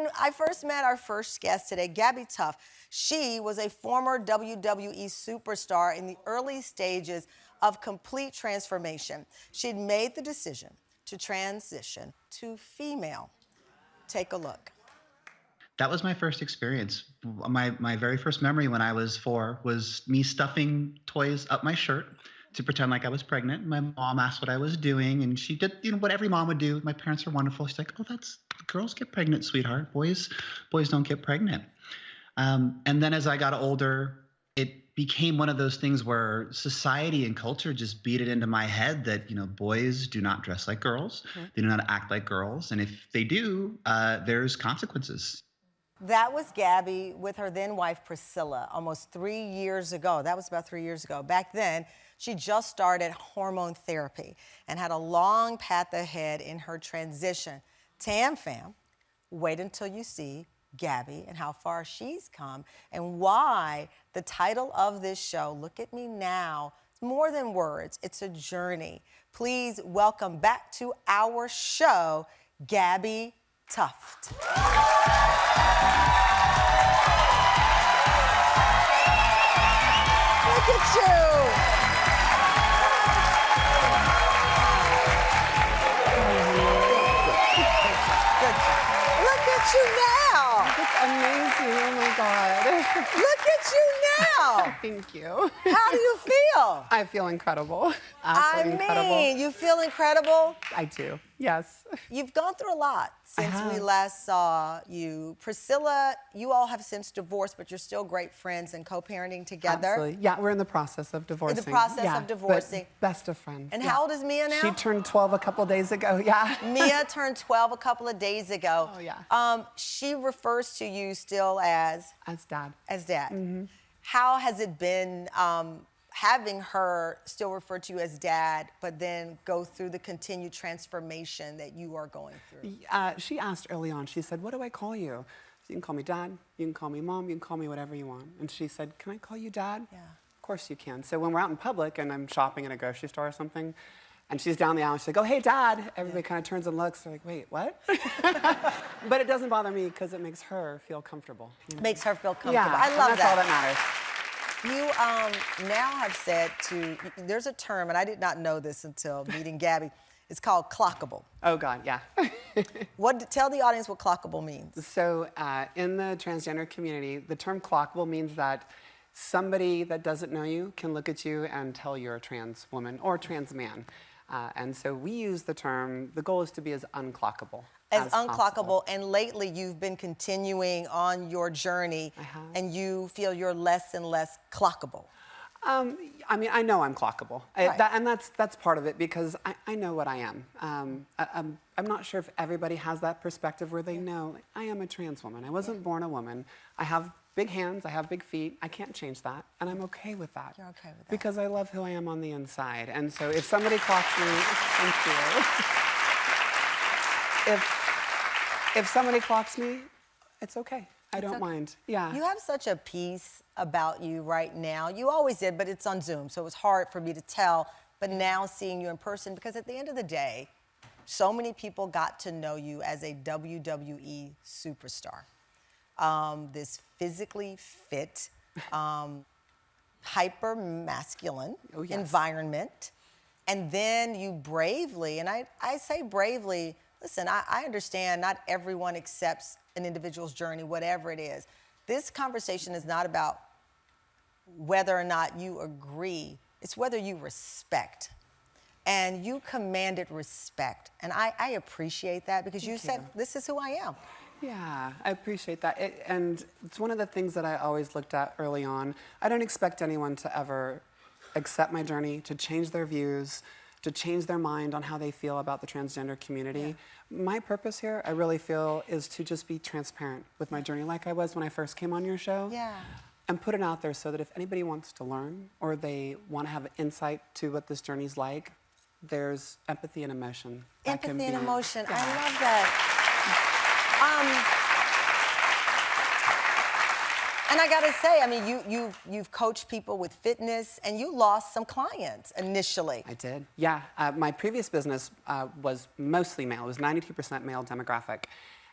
when I first met our first guest today, Gabbi Tuft, she was a former WWE superstar in the early stages of complete transformation. She'd made the decision to transition to female. Take a look. That was my first experience. My very first memory when I was 4 was me stuffing toys up my shirt to pretend like I was pregnant. My mom asked what I was doing, and she did, what every mom would do. My parents are wonderful. She's like, "Oh, that's girls get pregnant, sweetheart. Boys don't get pregnant." And then as I got older, it became one of those things where society and culture just beat it into my head that boys do not dress like girls. They do not act like girls, and if they do, there's consequences. That was Gabbi with her then wife, Priscilla, almost 3 years ago. That was about 3 years ago. Back then, she just started hormone therapy and had a long path ahead in her transition. Tam fam, wait until you see Gabbi and how far she's come and why the title of this show, Look at Me Now, it's more than words, it's a journey. Please welcome back to our show, Gabbi Tuft. Look at you. Look at you now. It's amazing. Oh my God. Look at you now. Thank you. How do you feel? I feel incredible. Absolutely incredible. You feel incredible? I do. Yes. You've gone through a lot since we last saw you. Priscilla, you all have since divorced, but you're still great friends and co-parenting together. Absolutely. Yeah, we're in the process of divorcing. In the process of divorcing. Best of friends. And how old is Mia now? She turned 12 a couple days ago, yeah. Mia turned 12 a couple of days ago. Oh, yeah. She refers to you still as? As dad. As dad. Mm-hmm. How has it been having her still refer to you as dad, but then go through the continued transformation that you are going through? She asked early on, she said, "What do I call you?" So you can call me dad, you can call me mom, you can call me whatever you want. And she said, "Can I call you dad?" Yeah. Of course you can. So when we're out in public and I'm shopping at a grocery store or something, and she's down the aisle, she's like, "Oh, hey, dad." Everybody kind of turns and looks. They're like, "Wait, what?" But it doesn't bother me because it makes her feel comfortable. Makes her feel comfortable. Yeah, I love that's all that matters. You now have said there's a term, and I did not know this until meeting Gabbi. It's called clockable. Oh, God, yeah. Tell the audience what clockable means. So in the transgender community, the term clockable means that somebody that doesn't know you can look at you and tell you're a trans woman or trans man. And so we use the term, the goal is to be as unclockable as unclockable. Possible. And lately you've been continuing on your journey and you feel you're less and less clockable. I mean, I know I'm clockable. Right. And that's part of it because I know what I am. I'm not sure if everybody has that perspective where they know, like, I am a trans woman. I wasn't born a woman. I have big hands, I have big feet. I can't change that, and I'm okay with that. You're okay with that. Because I love who I am on the inside. And so if somebody clocks me, thank you. If somebody clocks me, it's okay. I don't mind. Yeah. You have such a peace about you right now. You always did, but it's on Zoom, so it was hard for me to tell. But now seeing you in person, because at the end of the day, so many people got to know you as a WWE superstar. This physically fit, hyper masculine environment. And then you bravely, and I say bravely, listen, I understand not everyone accepts an individual's journey, whatever it is. This conversation is not about whether or not you agree, it's whether you respect. And you commanded respect. And I appreciate that because you said, this is who I am. Yeah, I appreciate that. And it's one of the things that I always looked at early on. I don't expect anyone to ever accept my journey, to change their views, to change their mind on how they feel about the transgender community. Yeah. My purpose here, I really feel, is to just be transparent with my journey like I was when I first came on your show. Yeah. And put it out there so that if anybody wants to learn or they want to have insight to what this journey's like, there's empathy and emotion. Empathy and emotion. Yeah. I love that. And I gotta say, I mean, you've coached people with fitness, and you lost some clients initially. I did, yeah. My previous business was mostly male. It was 92% male demographic.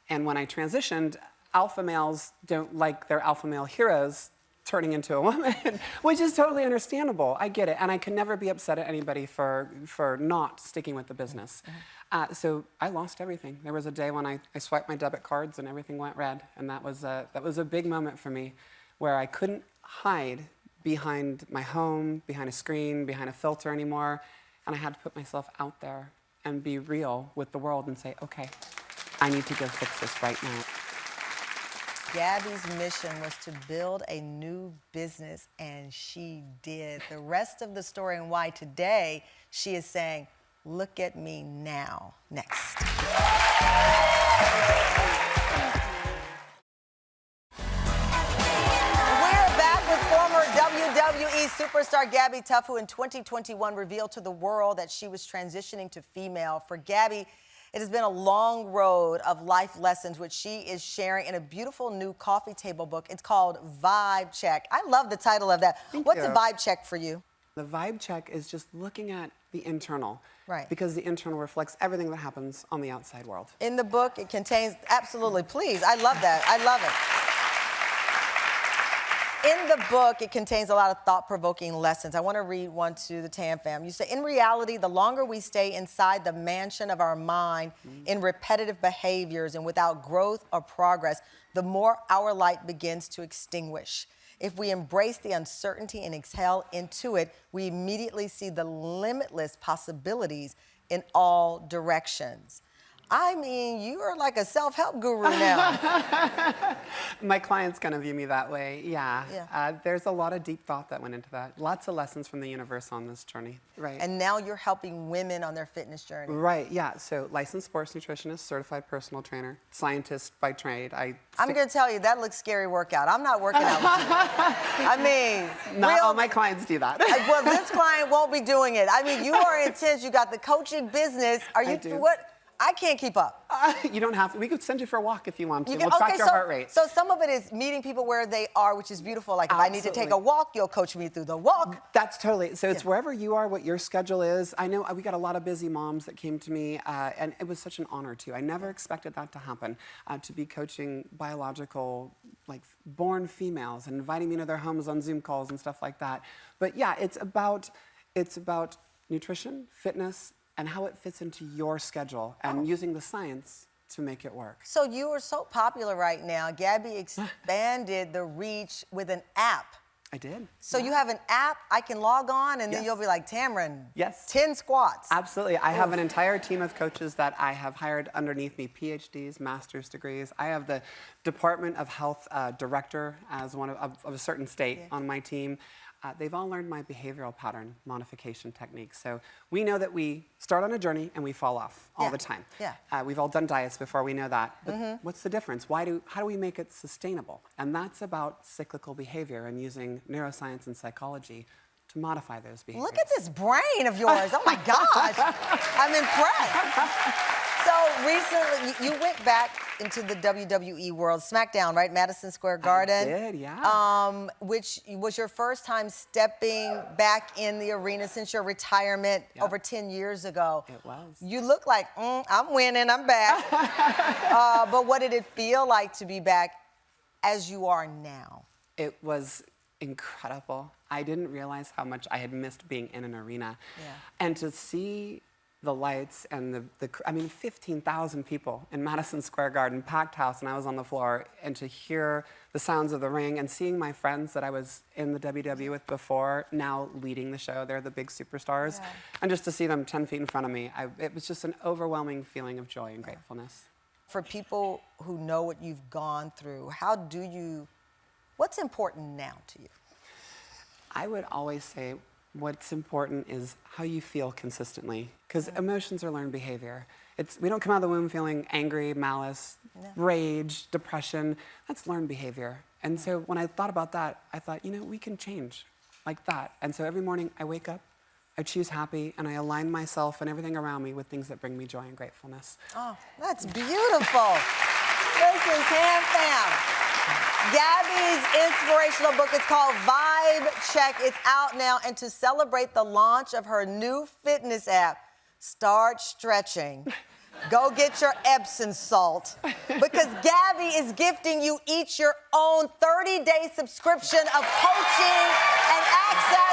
And when I transitioned, alpha males don't like their alpha male heroes turning into a woman, which is totally understandable. I get it. And I can never be upset at anybody for not sticking with the business. So I lost everything. There was a day when I swiped my debit cards and everything went red. And that was a big moment for me where I couldn't hide behind my home, behind a screen, behind a filter anymore. And I had to put myself out there and be real with the world and say, okay, I need to go fix this right now. Gabbi's mission was to build a new business, and she did. The rest of the story and why today she is saying, look at me now. Next. WWE superstar Gabbi Tuft, who in 2021 revealed to the world that she was transitioning to female. For Gabbi, it has been a long road of life lessons, which she is sharing in a beautiful new coffee table book. It's called Vibe Check. I love the title of that. What's a vibe check for you? The vibe check is just looking at the internal. Right. Because the internal reflects everything that happens on the outside world. In the book, it contains, absolutely, please, I love that. I love it. In the book, it contains a lot of thought-provoking lessons. I want to read one to the Tam fam. You say, in reality, the longer we stay inside the mansion of our mind in repetitive behaviors and without growth or progress, the more our light begins to extinguish. If we embrace the uncertainty and exhale into it, we immediately see the limitless possibilities in all directions. I mean, you are like a self-help guru now. My clients kind of view me that way, yeah. There's a lot of deep thought that went into that. Lots of lessons from the universe on this journey, right. And now you're helping women on their fitness journey. Right, yeah. So licensed sports nutritionist, certified personal trainer, scientist by trade. I'm going to tell you, that looks scary workout. I'm not working out with you. I mean, not all my clients do that. Well, this client won't be doing it. I mean, you are intense. You got the coaching business. Are you, I do. What? I can't keep up. You don't have to. We could send you for a walk if you want to. You can, we'll track your heart rate. So some of it is meeting people where they are, which is beautiful. Like if I need to take a walk, you'll coach me through the walk. That's totally. So it's wherever you are, what your schedule is. I know we got a lot of busy moms that came to me, and it was such an honor too. I never expected that to happen, to be coaching biological, like born females and inviting me to their homes on Zoom calls and stuff like that. But yeah, it's about nutrition, fitness, and how it fits into your schedule and using the science to make it work. So you are so popular right now. Gabbi expanded the reach with an app. I did. So you have an app, I can log on, and then you'll be like, Tamron, 10 squats. Absolutely. I have an entire team of coaches that I have hired underneath me, PhDs, master's degrees. I have the Department of Health director as one of a certain state on my team. They've all learned my behavioral pattern modification techniques. So we know that we start on a journey and we fall off all the time. We've all done diets before, we know that. But what's the difference? How do we make it sustainable? And that's about cyclical behavior and using neuroscience and psychology to modify those behaviors. Look at this brain of yours. Oh my gosh. I'm impressed. So recently, you went back into the WWE world, SmackDown, right? Madison Square Garden. I did, yeah. Which was your first time stepping back in the arena since your retirement over 10 years ago. It was. You look like, I'm winning, I'm back. But what did it feel like to be back as you are now? It was incredible. I didn't realize how much I had missed being in an arena. And to see the lights and I mean, 15,000 people in Madison Square Garden, packed house, and I was on the floor, and to hear the sounds of the ring and seeing my friends that I was in the WWE with before now leading the show, they're the big superstars, and just to see them 10 feet in front of me, it was just an overwhelming feeling of joy and gratefulness. For people who know what you've gone through, what's important now to you? I would always say what's important is how you feel consistently, because emotions are learned behavior. We don't come out of the womb feeling angry, malice, rage, depression. That's learned behavior. And so when I thought about that, I thought, we can change like that. And so every morning I wake up, I choose happy, and I align myself and everything around me with things that bring me joy and gratefulness. Oh, that's beautiful. Listen, Tam fam. Gabbi's inspirational book is called Vibe Check. It's out now. And to celebrate the launch of her new fitness app, Start Stretching, Go get your Epsom salt because Gabbi is gifting you each your own 30-day subscription of coaching and access